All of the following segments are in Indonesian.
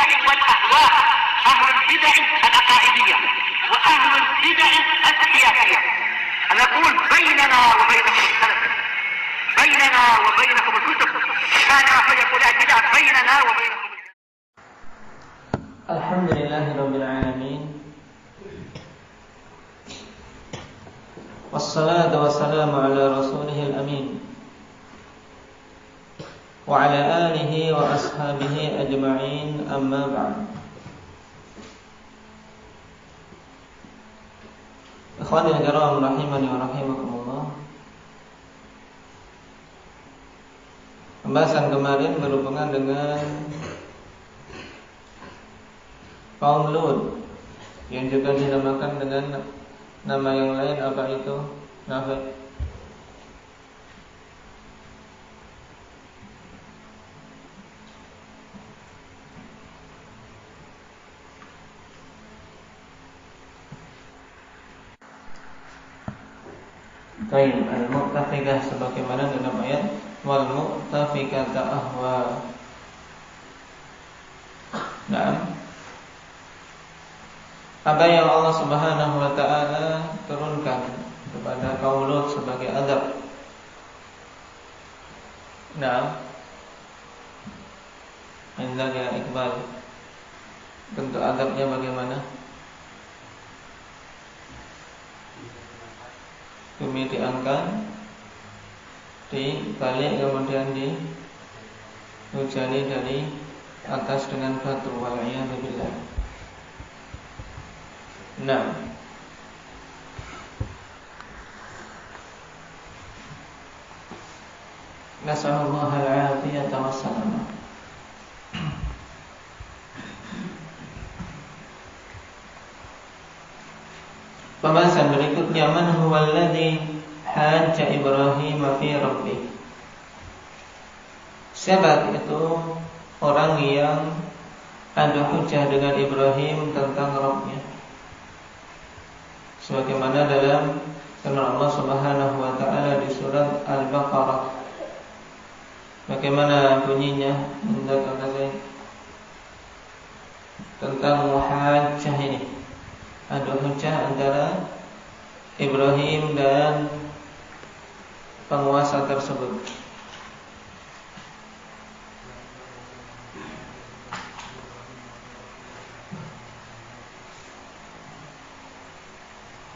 البدع والأهواء، أهل البدع العقائدية وأهل البدع السياسية. نقول بيننا وبينكم السلف، بيننا وبينكم الكتب، كان فيقول البدع بيننا وبينكم. الحمد لله رب العالمين، والصلاة والسلام على رسوله الأمين وعلى آله وأصحابه أجمعين، أما بعد. Ikhwanil kiram rahimani wa rahimakumullah. Pembahasan kemarin berhubungan dengan kaum Lut yang juga dinamakan dengan nama yang lain, apa itu? Nafi. Baik, al-mu'tafikah sebagaimana dalam ayat wal mu'tafikata ahwa. Nah, apa yang Allah Subhanahu wa taala turunkan kepada kaum Lut sebagai azab. Nah, hendaknya Iqbal, bentuk azabnya bagaimana? Bumi diangkat, dibalik, kemudian dihujani dari atas dengan batu. Wal'iyadzubillah. Nah, nasallallahu al-afiyata wassalamah. Pembahasan berikutnya, man huwal ladzi hajja Ibrahim fi rabbih. Siapa itu orang yang ada hujjah dengan Ibrahim tentang Rabbnya, sebagaimana dalam firman Allah Subhanahu wa taala di surat Al-Baqarah. Bagaimana bunyinya? Tentang muhajjah ini, ada hujjah antara Ibrahim dan penguasa tersebut.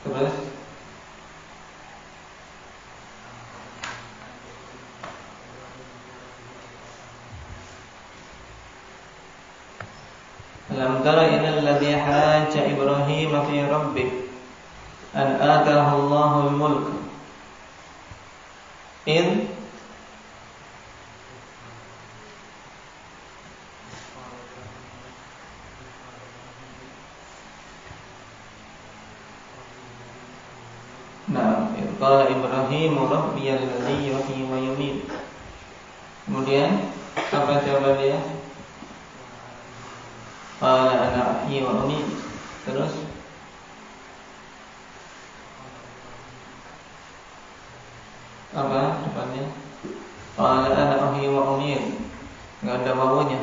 Terus alam tara ilal ladzi hajja Ibrahim fi rabbih an atahu Allahul mulk in qala Ibrahim rabbiyal ladzi yuhyi wa yumiit. Kemudian apa jawaban dia? Qala ana ahyi wa umiit. Terus apa depannya? Qala ana ahyi wa umiit. Enggak ada wawunya.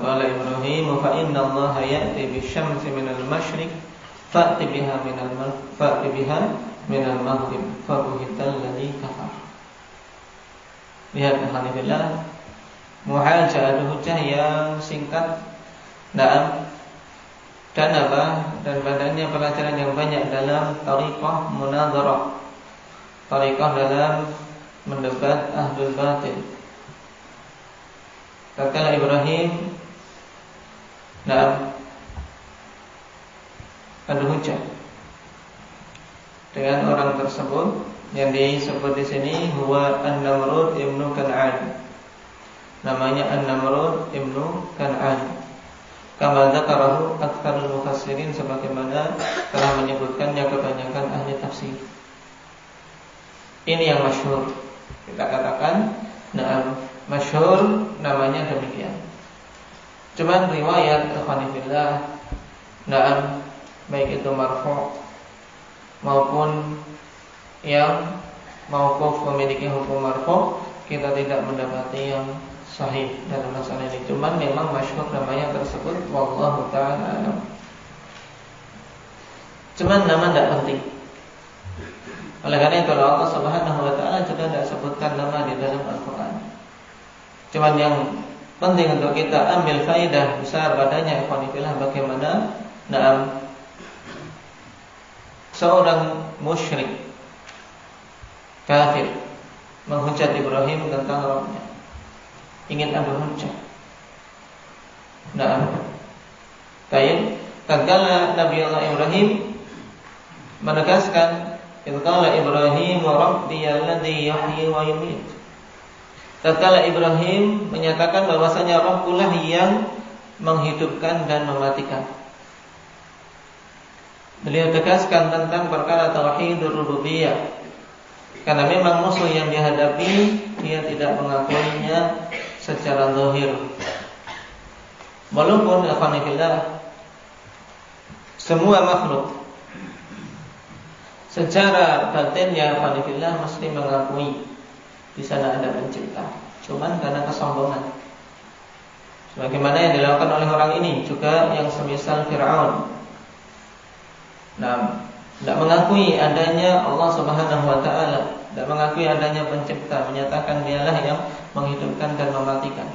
Qala Ibrahim fa inna Allah ya'ti bisyamsi minal masyriq fa'ti biha minal maghrib fa buhital ladzi kafar. Lihat alhamdulillah, muhajjah ada hujjah yang singkat, dan apa? Dan badannya pelajaran yang banyak dalam tariqah munadharah, tariqah dalam mendebat ahlul batil. Kata Ibrahim, nah, ada hujjah dengan orang tersebut yang disebut di sini huwa An-Namrud ibnu Kan'an. Namanya An-Namrud ibnu Kan'an. Kama dzakarahu aktsarul mufassirin, sebagaimana telah menyebutkannya kebanyakan ahli tafsir. Ini yang masyhur. Kita katakan, nah, masyhur namanya demikian. Cuman riwayat ikhwanifillah, na'am, baik itu marfu' maupun yang mauquf memiliki hukum marfu, kita tidak mendapati yang sahih dalam masalah ini. Cuman memang masyhur namanya tersebut, wallahu ta'ala alam. Cuman nama tidak penting. Oleh karena itu Allah Subhanahu wa ta'ala juga tidak sebutkan nama di dalam Al-Quran. Cuman yang penting untuk kita ambil faedah besar padanya, ikhwanifillah, bagaimana seorang musyrik kafir menghujat Ibrahim tentang Rabbnya, ingin adu hujjah. Tatkala Nabi Allah Ibrahim menegaskan, "Qala Ibrahim wa rabbiyalladzi yuhyi wa yumiit." Tatkala Ibrahim menyatakan bahwasanya Rabbullah yang menghidupkan dan mematikan. Beliau tegaskan tentang perkara tauhidur rububiyah. Karena memang musuh yang dihadapi, dia tidak mengakuinya secara zahir. Walaupun alhamdulillah semua makhluk secara batinnya alhamdulillah mesti mengakui di sana ada pencipta. Cuman karena kesombongan, sebagaimana yang dilakukan oleh orang ini juga yang semisal Fir'aun. Tidak mengakui adanya Allah Subhanahu wa ta'ala, tidak mengakui adanya pencipta, menyatakan dialah yang menghidupkan dan mematikan.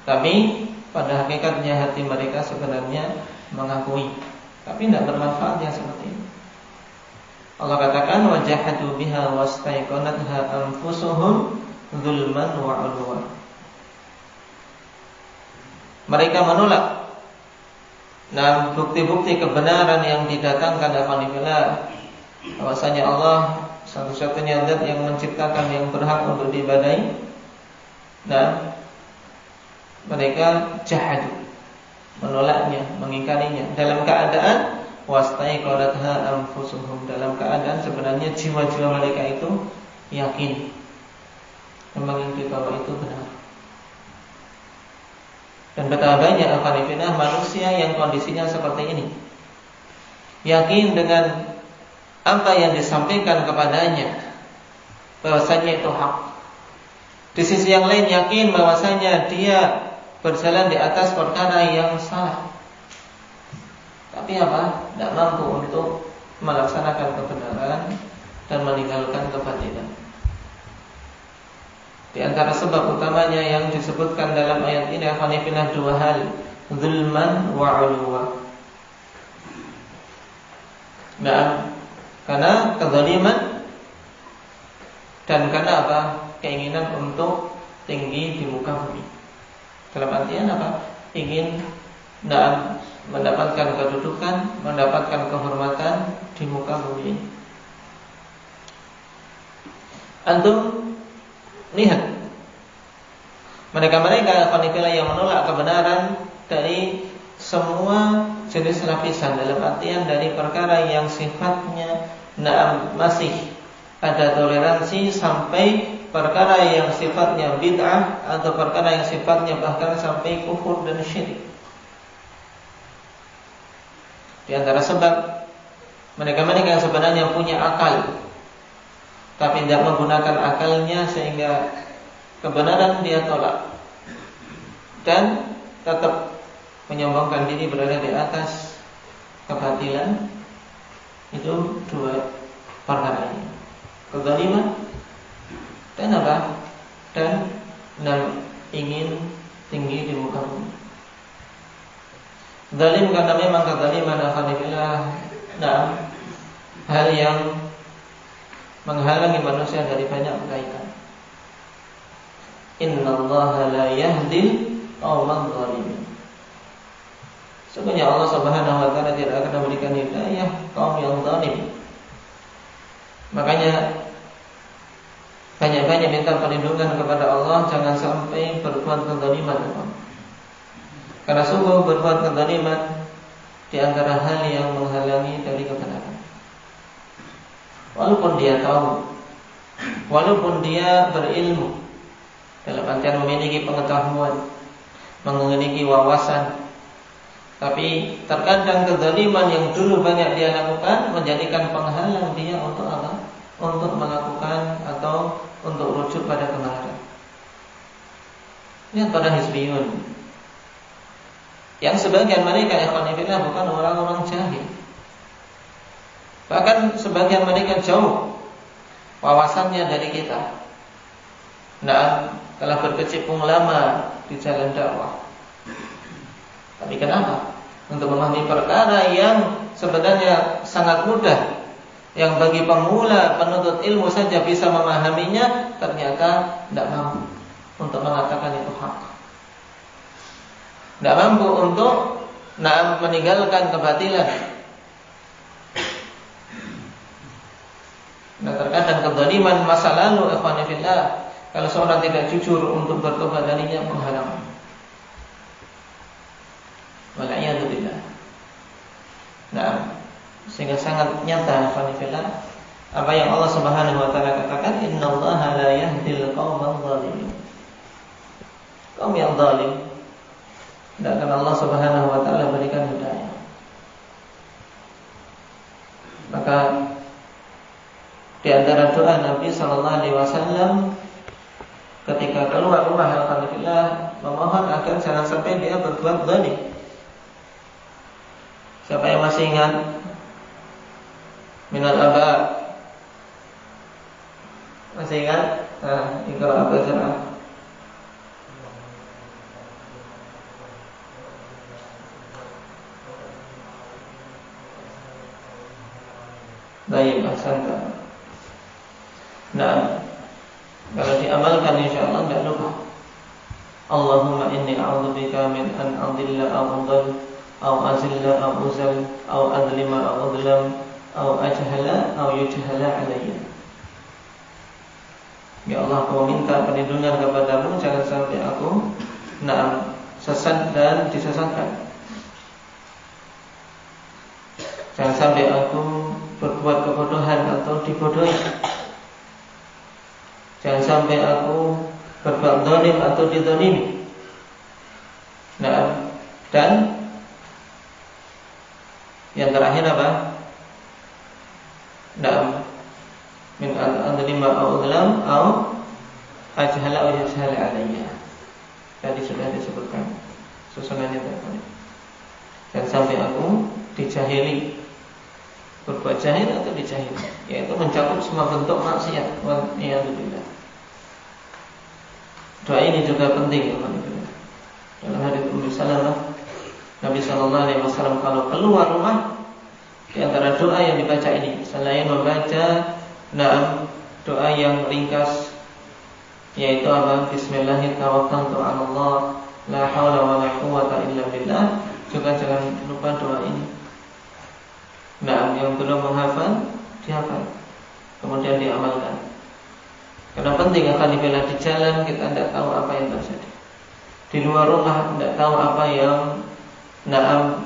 Tapi pada hakikatnya hati mereka sebenarnya mengakui, tapi tidak bermanfaat yang seperti ini. Allah katakan, wajahadu biha wastaiqanatha anfusuhum dzulman wa 'uluwan. Mereka menolak bukti-bukti kebenaran yang didatangkan alhamdulillah, bahwasanya Allah satu-satunya zat yang menciptakan, yang berhak untuk diibadahi. Dan mereka jahadu, menolaknya, mengingkarinya dalam keadaan wastaiqanatha anfusuhum, dalam keadaan sebenarnya jiwa-jiwa mereka itu yakin memang yang dibawa itu benar. Dan betapa banyak alhamdulillah manusia yang kondisinya seperti ini, yakin dengan apa yang disampaikan kepadanya bahwasanya itu hak. Di sisi yang lain yakin bahwasanya dia berjalan di atas perkara yang salah, tapi tidak mampu untuk melaksanakan kebenaran dan meninggalkan kebatilan. Di antara sebab utamanya yang disebutkan dalam ayat ini alhamdulillah dua hal, zulman wa 'uluwa. Karena kezaliman dan karena keinginan untuk tinggi di muka bumi. Dalam artian ingin mendapatkan kedudukan, mendapatkan kehormatan di muka bumi. Antum lihat mereka-mereka yang menolak kebenaran dari semua jenis lapisan, dalam artian dari perkara yang sifatnya masih ada toleransi, sampai perkara yang sifatnya bid'ah atau perkara yang sifatnya bahkan sampai kufur dan syirik. Di antara sebab mereka-mereka yang sebenarnya punya akal tapi tidak menggunakan akalnya, sehingga kebenaran dia tolak dan tetap menyombongkan diri berada di atas kebatilan. Itu dua perkara ini, kezaliman dan dan ingin tinggi di muka bumi. Zalim karena memang kezaliman alhamdulillah hal yang menghalangi manusia dari banyak kebaikan. Innallaha la yahdil qauman zalimin. Sesungguhnya Allah Subhanahu wa ta'ala tidak akan memberikan hidayah kaum yang zalim. Makanya banyak-banyak minta perlindungan kepada Allah, jangan sampai berbuat kezaliman. Karena sungguh berbuat kezaliman di antara hal yang menghalangi dari kebenaran. Walaupun dia tahu, walaupun dia berilmu, dalam artian memiliki pengetahuan, memiliki wawasan, Tapi terkadang kezaliman yang dulu banyak dia lakukan menjadikan penghalang dia untuk apa? Untuk melakukan atau untuk rujuk pada kebenaran. Lihat pada hizbiyun, yang sebagian mereka ikhwan fillah bukan orang-orang jahil. Bahkan sebagian mereka jauh wawasannya dari kita. Nah, telah berkecimpung lama di jalan dakwah. Tapi kenapa? Untuk memahami perkara yang sebenarnya sangat mudah, yang bagi pemula penuntut ilmu saja bisa memahaminya, ternyata tidak mampu untuk mengatakan itu hak. Tidak mampu untuk meninggalkan kebatilan. Nah, terkadang kezaliman masa lalu ikhwan fillah, kalau seorang tidak jujur untuk bertobat darinya, penghalang. Wala'iyadu billah. Nah, sehingga sangat nyata ikhwan fillah apa yang Allah Subhanahu wa taala katakan, innallaha la yahdil qaumal zalimin. Kaum yang zalim tidak akan Allah Subhanahu wa taala berikan hidayah. Maka di antara doa Nabi sallallahu alaihi wasallam ketika keluar rumah alhamdulillah memohon agar jangan sampai dia berbuat zalim. Siapa yang masih ingat? Minal aba. Masih ingat? Nah, Iqra baca. Baik, ahsanta. Nah, kalau diamalkan insyaallah tidak lupa. Allahumma inni a'udzubika min an adilla aw adall aw azilla aw uzal aw adlima aw adlam aw ajhala aw yujhala alayya. Ya Allah, aku minta perlindungan kepadamu jangan sampai aku sesat dan disesatkan. Jangan sampai aku berbuat kebodohan atau dibodohi. Jangan sampai aku berbuat zalim atau dizalimi. Nah, dan yang terakhir apa? Nah, min al-adlima aw adlam aw ajhala aw yajhala alayya. Tadi sudah disebutkan susunannya tadi. Jangan sampai aku dijahili, berbuat jahil atau dijahili, yaitu mencakup semua bentuk maksiat. Waliyadzubillah. Doa ini juga penting, alhamdulillah. Dalam hadits Ummu Salamah, Nabi sallallahu alaihi wasallam kalau keluar rumah, di antara doa yang dibaca ini selain membaca doa yang ringkas, yaitu apa? Bismillahirrahmanirrahim, tawakkaltu 'ala Allah, la haula wala quwwata illa billah. Juga jangan lupa doa ini. Yang belum menghafal, dihafal, kemudian diamalkan. Karena penting akan dibela di jalan kita tidak tahu apa yang terjadi. Di luar rumah tidak tahu apa yang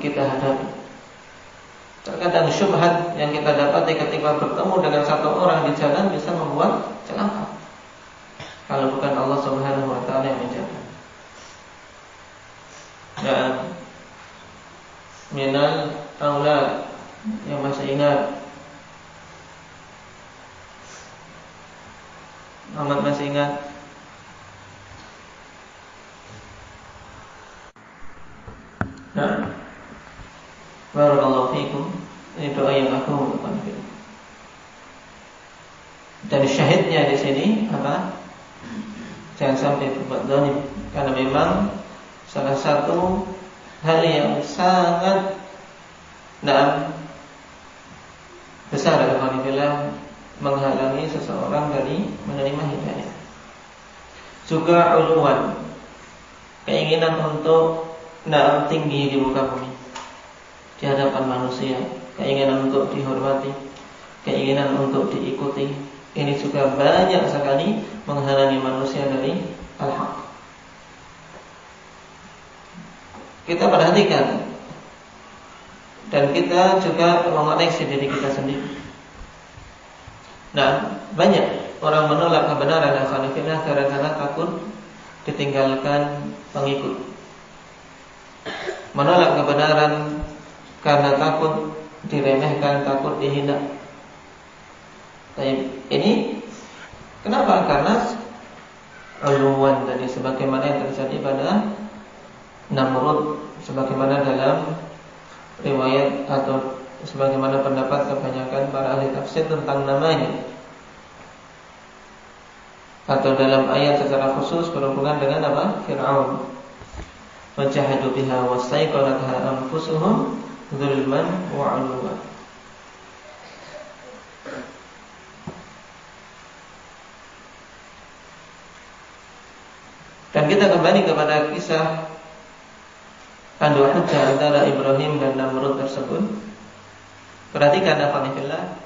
kita hadapi. Terkadang syubhat yang kita dapati ketika bertemu dengan satu orang di jalan bisa membuat celaka. Kalau bukan Allah Subhanahu wa taala yang menjaga. Dan minal aulad yang masih ingat, Muhammad masih ingat? Nah, barakallahu fiikum. Ini doa yang aku lakukan. Dan syahidnya di sini apa? Jangan sampai berbuat zalim, karena memang salah satu hal yang sangat besar dalam hal menghalangi seseorang dari menerima hidayah. Juga uluan, keinginan untuk tinggi di muka bumi, di hadapan manusia, keinginan untuk dihormati, keinginan untuk diikuti. Ini juga banyak sekali menghalangi manusia dari al-haq. Kita perhatikan dan kita juga mengoreksi diri kita sendiri. Banyak orang menolak kebenaran alhamdulillah karena takut ditinggalkan pengikut. menolak kebenaran karena takut diremehkan, takut dihina. Ini kenapa? Karena uluwan tadi, sebagaimana yang terjadi pada Namrud, sebagaimana dalam riwayat atau sebagaimana pendapat kebanyakan para ahli tafsir tentang namanya, atau dalam ayat secara khusus berhubungan dengan apa? Fir'aun. Wajahadu biha wastaiqanatha anfusuhum dzulman wa 'uluwan. Dan kita kembali kepada kisah adu hujjah antara Ibrahim dan Namrud tersebut. Perhatikan afalillah,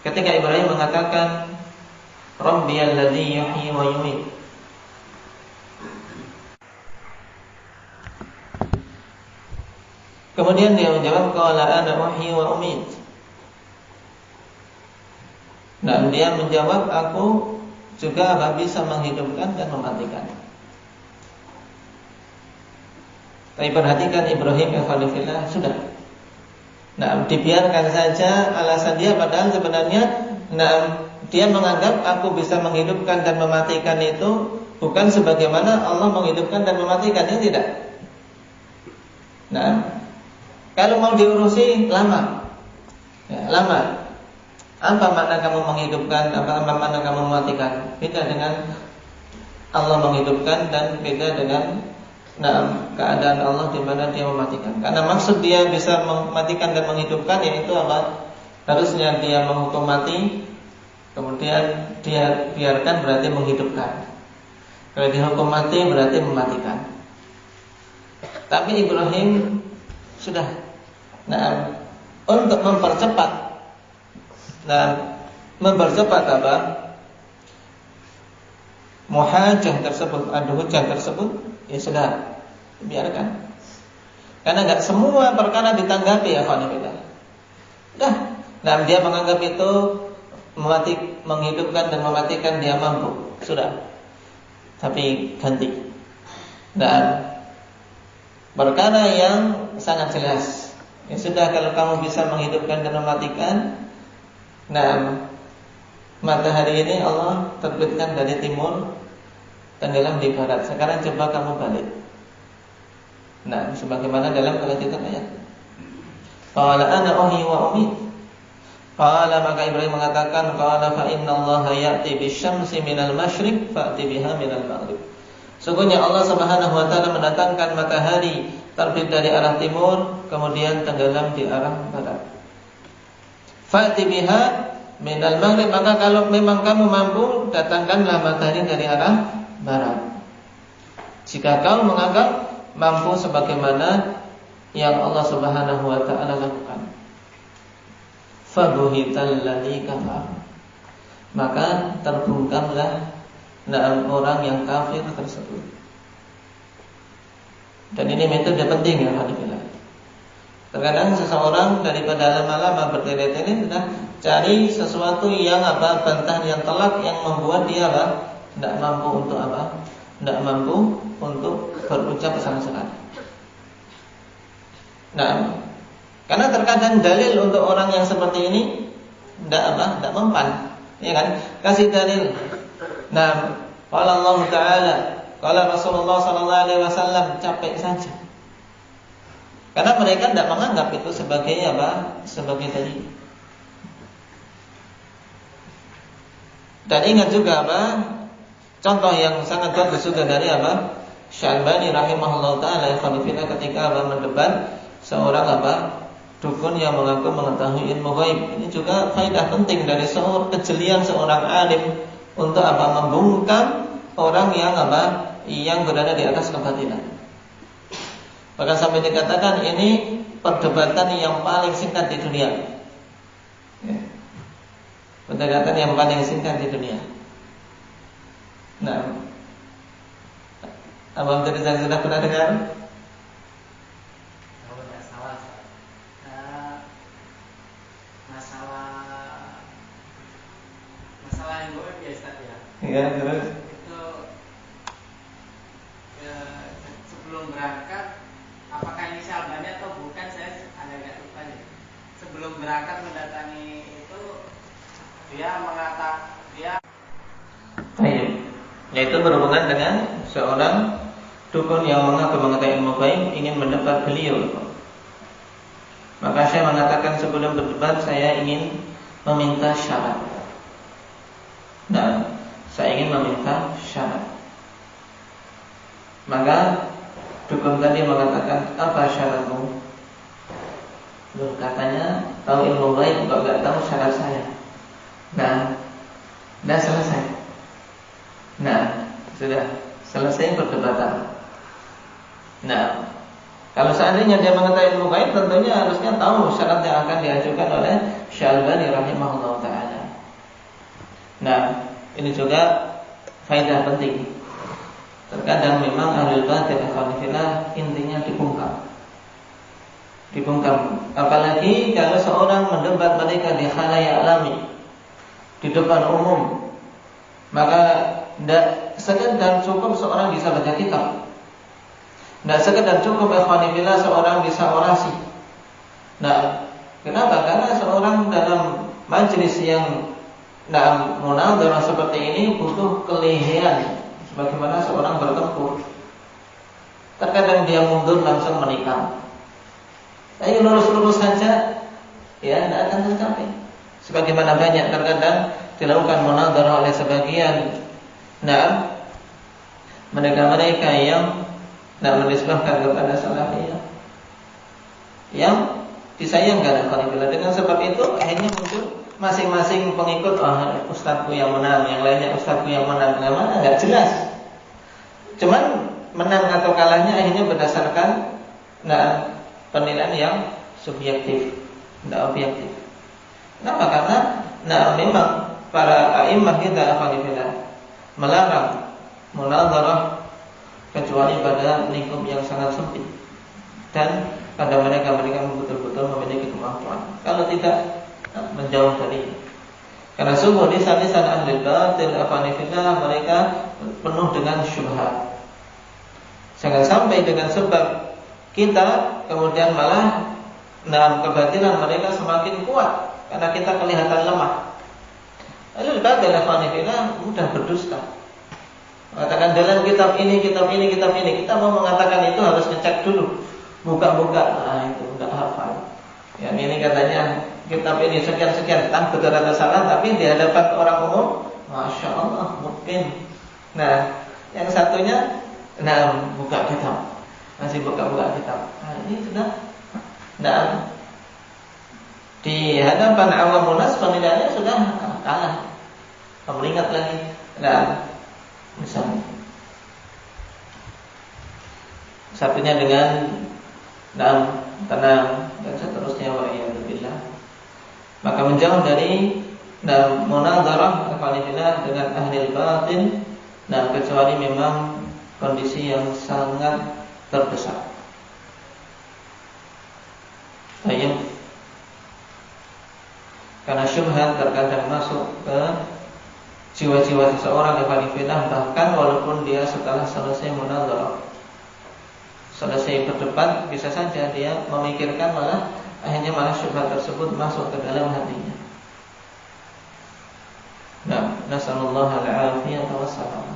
ketika Ibrahim mengatakan Rabbiyal ladzi yuhyi wa yumiit, kemudian dia menjawab qala ana uhyi wa umiit. Nah, dia menjawab aku juga bisa menghidupkan dan mematikan. Tapi perhatikan Ibrahim ya khalifillah, sudah. Nah, dibiarkan saja alasan dia, padahal sebenarnya dia menganggap aku bisa menghidupkan dan mematikan itu bukan sebagaimana Allah menghidupkan dan mematikan, itu tidak. Nah, kalau mau diurusi lama. Ya, lama. Apa makna kamu menghidupkan, apa makna kamu mematikan? Beda dengan Allah menghidupkan dan beda dengan keadaan Allah di mana dia mematikan. Karena maksud dia bisa mematikan dan menghidupkan, yaitu apa? Harusnya dia menghukum mati, kemudian dia biarkan berarti menghidupkan. Kalau dihukum mati berarti mematikan. Tapi Ibrahim sudah. Untuk mempercepat apa? Muhajah tersebut, adu hujjah tersebut, ya sudah, biarkan. Karena enggak semua perkara ditanggapi ya khonifillah. Nah, dia menganggap itu menghidupkan dan mematikan dia mampu, sudah. Tapi ganti. Dan perkara yang sangat jelas, ya sudah, kalau kamu bisa menghidupkan dan mematikan, matahari ini Allah terbitkan dari timur, tenggelam di barat. Sekarang coba kamu balik. Sebagaimana dalam kelanjutan ayat. Qala ana uhyi wa umiit. Qala, maka Ibrahim mengatakan, qala fa innallaha ya'ti bisyamsi minal masyriq fa'ti biha minal maghrib. Sungguhnya Allah Subhanahu wa taala mendatangkan matahari terbit dari arah timur, kemudian tenggelam di arah barat. Fa'ti biha minal maghrib, maka kalau memang kamu mampu, datangkanlah matahari dari arah barat. Jika kau menganggap mampu sebagaimana yang Allah Subhanahu wa taala lakukan. Fabuhital ladzi kafar, maka terbungkamlah orang yang kafir tersebut. Dan ini metode penting ya hadirin. Terkadang seseorang daripada lama-lama bertele-tele sudah cari sesuatu yang bantahan yang telak yang membuat dia tidak mampu untuk tidak mampu untuk berucap sama sekali. Karena terkadang dalil untuk orang yang seperti ini tidak mempan, ya kan? Kasih dalil. Qala Allah Ta'ala, qala Rasulullah sallallahu alaihi wasallam, capek saja. Karena mereka tidak menganggap itu sebagai sebagai dalil. Dan ingat juga contoh yang sangat bagus juga dari Syalbani rahimahullah ta'ala ketika mendebat seorang dukun yang mengaku mengetahui ilmu gaib. Ini juga faedah penting dari kejelian seorang alim untuk membungkam orang yang berada di atas kebatilan. Bahkan sampai dikatakan ini perdebatan yang paling singkat di dunia. Perdebatan yang paling singkat di dunia. Abang tadi saya sudah pernah dengar? Kalau tidak salah, masalah yang gue biasa ya. Iya, terus itu sebelum berangkat, apakah ini saya berangkat mendatangi itu dia Baik. Yaitu berhubungan dengan seorang dukun yang mengaku mengetahui ilmu gaib ingin mendebat beliau. Maka saya mengatakan sebelum berdebat saya ingin meminta syarat. Nah, saya ingin meminta syarat. Maka dukun tadi mengatakan, apa syaratmu? Loh, katanya tahu ilmu gaib kok gak tahu syarat saya. Nah, sudah selesai. Nah, sudah selesai perdebatan. Nah, kalau seandainya dia mengetahui ilmu gaib, tentunya harusnya tahu syarat yang akan diajukan oleh Syalbani rahimahullah ta'ala. Nah, ini juga faedah penting. Terkadang memang ahlul batil ikhwanifillah intinya dibungkam. Apalagi kalau seorang mendebat mereka di khalayak alami, di depan umum, maka tidak sekedar cukup seorang bisa baca kitab, tidak sekedar cukup ikhwanifillah seorang bisa orasi. Nah, kenapa? Karena seorang dalam majelis yang dalam munadharah seperti ini butuh kelihayan, sebagaimana seorang bertempur. Terkadang dia mundur langsung menikam. Tapi lurus-lurus saja, ya tidak akan tercapai. Sebagaimana banyak terkadang dilakukan munadharah oleh sebagian mereka yang menisbahkan kepada salafiyah, yang disayangkan alhamdulillah. Dengan sebab itu akhirnya muncul masing-masing pengikut, ustadzku yang menang, yang lainnya ustadzku yang menang. Mana enggak jelas. Cuman menang atau kalahnya akhirnya berdasarkan penilaian yang subjektif, tidak objektif. Kenapa? Karena memang para a'immah kita alhamdulillah melarang munadharah kecuali pada lingkup yang sangat sempit dan pada mereka yang betul-betul memiliki kemampuan. Kalau tidak, menjauh dari. Karena sungguh lisan-lisan ahli batil alhamdulillah mereka penuh dengan syubhat. Jangan sampai dengan sebab kita kemudian malah kebatilan mereka semakin kuat karena kita kelihatan lemah. Lalu batil alhamdulillah mudah berdusta. Mengatakan dalam kitab ini, kita mau mengatakan itu harus ngecek dulu, buka-buka, itu enggak hafal. Yang ini katanya kitab ini sekian-sekian, betul atau salah, tapi di hadapan orang umum, masya Allah mungkin. Nah, yang satunya, buka kitab. Masih buka-buka kitab. Nah, ini sudah di hadapan awam nas penilaiannya sudah kalah. Kamu ingat lagi. Misalnya satunya dengan tenang dan seterusnya wa'iyadzubillah. Maka menjauh dari munadharah alhamdulillah dengan ahli batin, kecuali memang kondisi yang sangat terdesak. Baik. Karena syubhat terkadang masuk ke jiwa-jiwa seseorang alhamdulillah, bahkan walaupun dia setelah selesai munadharah, selesai berdebat, bisa saja dia memikirkan akhirnya syubhat tersebut masuk ke dalam hatinya. Nasallallahu alaihi wasallam.